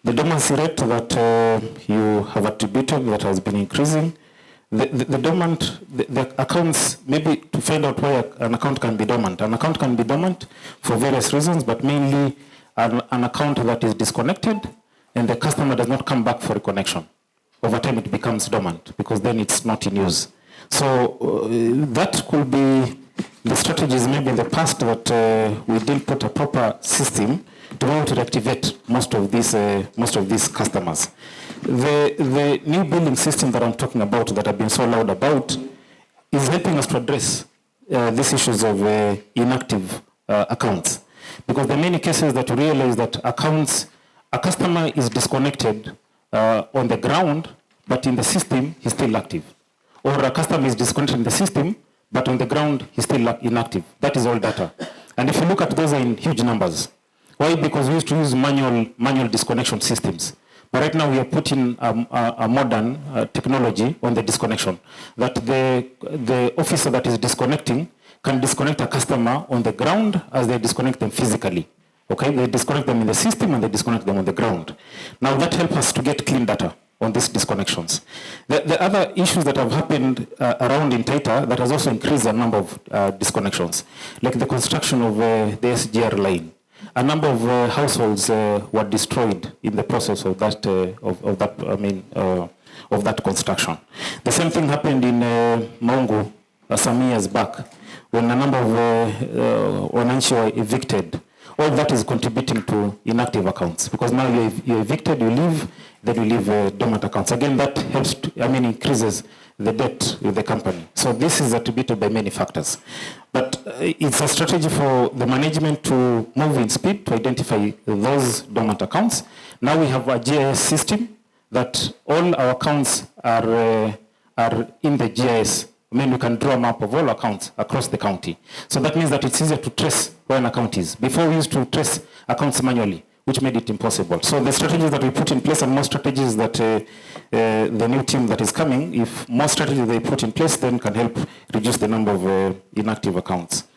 The dormancy rate that you have attributed that has been increasing, the dormant, the accounts, maybe to find out why an account can be dormant. An account can be dormant for various reasons, but mainly an account that is disconnected and the customer does not come back for a connection. Over time it becomes dormant because then it's not in use. So that could be the strategies maybe in the past that we didn't put a proper system to be able to reactivate most of these customers. The new billing system that I'm talking about, that I've been so loud about, is helping us to address these issues of inactive accounts. Because there are many cases that you realize that a customer is disconnected on the ground, but in the system, he's still active. Or a customer is disconnected in the system, but on the ground, he's still inactive. That is all data. And if you look at those in huge numbers. Why? Because we used to use manual disconnection systems. But right now we are putting a modern technology on the disconnection. That the officer that is disconnecting can disconnect a customer on the ground as they disconnect them physically. Okay, they disconnect them in the system and they disconnect them on the ground. Now that helps us to get clean data on these disconnections. The other issues that have happened around in Taita that has also increased the number of disconnections, like the construction of the SGR line. A number of households were destroyed in the process of that of that construction. The same thing happened in Mongo some years back when a number of wananchi were evicted. All that is contributing to inactive accounts because now you're evicted, you leave, then you leave dormant accounts. Again, that helps increases the debt with the company. So this is attributed by many factors. But it's a strategy for the management to move in speed to identify those dormant accounts. Now we have a GIS system that all our accounts are in the GIS. I mean, we can draw a map of all accounts across the county. So that means that it's easier to trace where an account is. Before we used to trace accounts manually, which made it impossible. So the strategies that we put in place and more strategies that the new team that is coming, if more strategies they put in place, then can help reduce the number of inactive accounts.